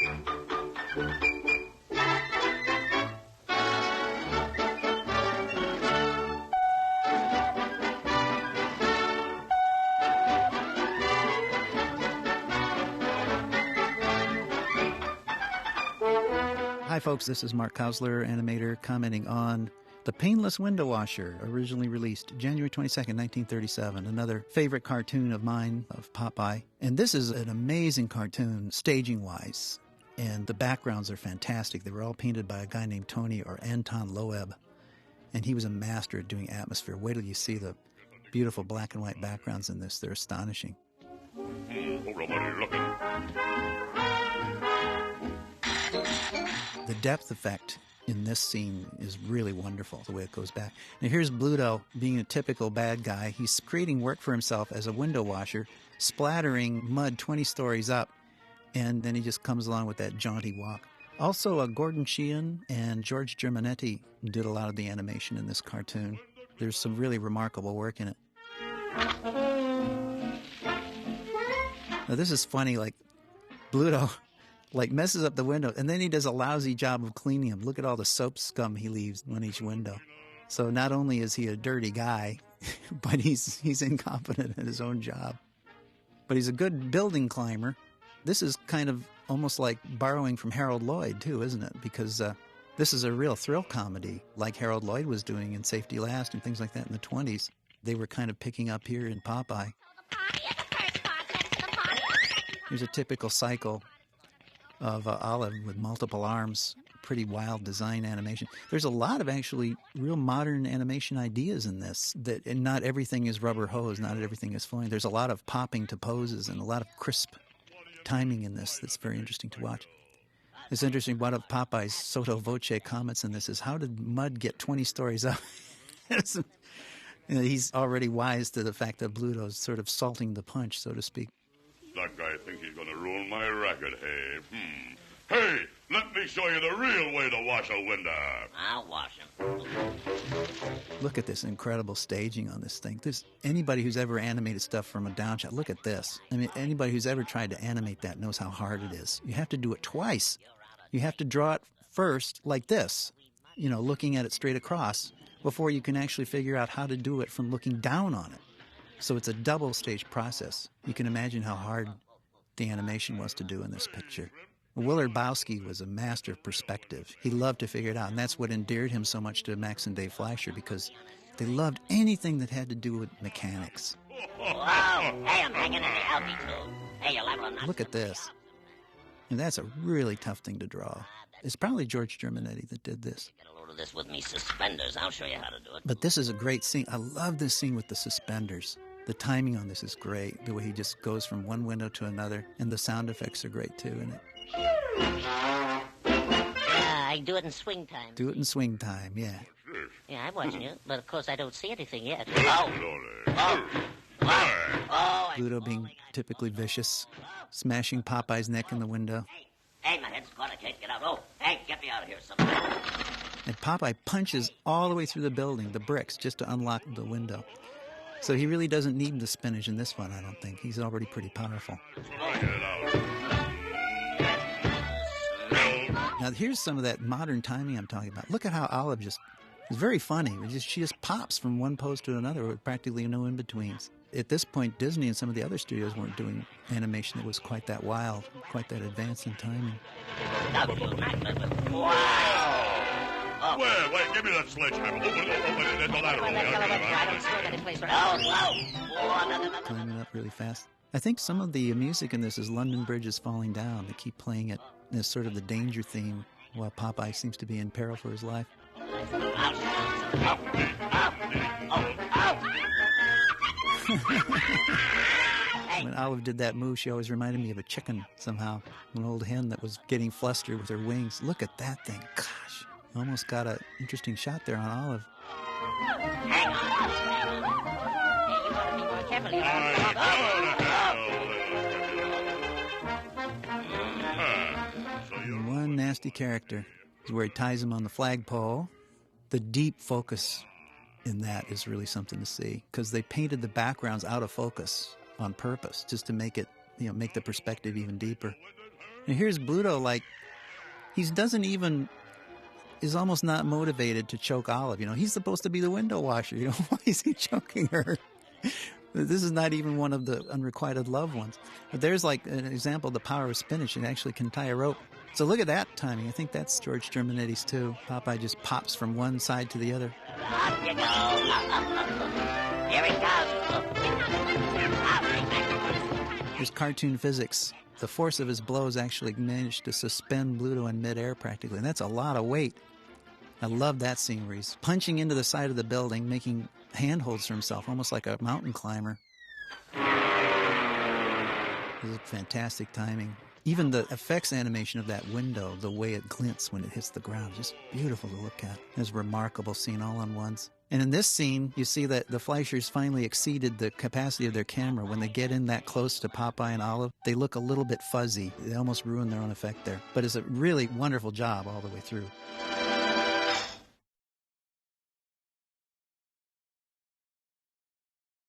Hi folks, this is Mark Kausler, animator, commenting on The Paneless Window Washer, originally released January 22nd, 1937, another favorite cartoon of mine, of Popeye. And this is an amazing cartoon, staging-wise, and the backgrounds are fantastic. They were all painted by a guy named Tony or Anton Loeb, and he was a master at doing atmosphere. Wait till you see the beautiful black and white backgrounds in this. They're astonishing. The depth effect in this scene is really wonderful, the way it goes back. Now here's Bluto being a typical bad guy. He's creating work for himself as a window washer, splattering mud 20 stories up, and then he just comes along with that jaunty walk. Also, Gordon Sheehan and George Germanetti did a lot of the animation in this cartoon. There's some really remarkable work in it. Now this is funny, like Bluto messes up the window, and then he does a lousy job of cleaning them. Look at all the soap scum he leaves on each window. So not only is he a dirty guy, but he's incompetent at his own job. But he's a good building climber. This is kind of almost like borrowing from Harold Lloyd, too, isn't it? Because this is a real thrill comedy, like Harold Lloyd was doing in Safety Last and things like that in the 20s. They were kind of picking up here in Popeye. Here's a typical cycle of Olive with multiple arms, pretty wild design animation. There's a lot of actually real modern animation ideas in this, and not everything is rubber hose, not everything is flowing. There's a lot of popping to poses and a lot of crisp timing in this that's very interesting to watch. It's interesting, one of Popeye's sotto voce comments in this is, how did mud get 20 stories up? He's already wise to the fact that Bluto's sort of salting the punch, so to speak. That guy thinks he's going to ruin my racket, hey? Hey, let me show you the real way to wash a window. I'll wash him. Look at this incredible staging on this thing. Anybody who's ever animated stuff from a downshot, look at this. I mean, anybody who's ever tried to animate that knows how hard it is. You have to do it twice. You have to draw it first like this, looking at it straight across, before you can actually figure out how to do it from looking down on it. So it's a double-stage process. You can imagine how hard the animation was to do in this picture. Willard Bowski was a master of perspective. He loved to figure it out, and that's what endeared him so much to Max and Dave Fleischer, because they loved anything that had to do with mechanics. Whoa! Hey, I'm hanging in the altitude. Hey, you're liable to knock. Look at this. And that's a really tough thing to draw. It's probably George Germanetti that did this. Get a load of this with me suspenders. I'll show you how to do it. But this is a great scene. I love this scene with the suspenders. The timing on this is great. The way he just goes from one window to another. And the sound effects are great, too, in it. I do it in swing time. Do it in swing time, yeah. Yeah, I'm watching you. But, of course, I don't see anything yet. Bluto being typically vicious, smashing Popeye's neck in the window. Hey, my head's caught. I can't get out. Oh, hey, get me out of here, somebody. And Popeye punches all the way through the building, the bricks, just to unlock the window. So he really doesn't need the spinach in this one, I don't think. He's already pretty powerful. Now, here's some of that modern timing I'm talking about. Look at how Olive it's very funny. She just pops from one pose to another with practically no in-betweens. At this point, Disney and some of the other studios weren't doing animation that was quite that wild, quite that advanced in timing. Wow! Wait, give me that sledgehammer. Climbing up really fast. I think some of the music in this is London Bridge is Falling Down. They keep playing it as sort of the danger theme while Popeye seems to be in peril for his life. When Olive did that move, she always reminded me of a chicken somehow. An old hen that was getting flustered with her wings. Look at that thing. Gosh. Almost got an interesting shot there on Olive. Hang on. Hey, you want to be more careful. And one nasty character is where he ties him on the flagpole. The deep focus in that is really something to see, because they painted the backgrounds out of focus on purpose, just to make it, make the perspective even deeper. And here's Bluto, like, he doesn't even, is almost not motivated to choke Olive. He's supposed to be the window washer. Why is he choking her? This is not even one of the unrequited love ones. But there's like an example of the power of spinach. It actually can tie a rope. So look at that timing. I think that's George Germinetti's too. Popeye just pops from one side to the other. Up you go. Here it comes. There's cartoon physics. The force of his blows actually managed to suspend Bluto in midair practically, and that's a lot of weight. I love that scene where he's punching into the side of the building, making handholds for himself, almost like a mountain climber. This is fantastic timing. Even the effects animation of that window, the way it glints when it hits the ground, just beautiful to look at. It's a remarkable scene all on once. And in this scene, you see that the Fleischers finally exceeded the capacity of their camera. When they get in that close to Popeye and Olive, they look a little bit fuzzy. They almost ruin their own effect there. But it's a really wonderful job all the way through.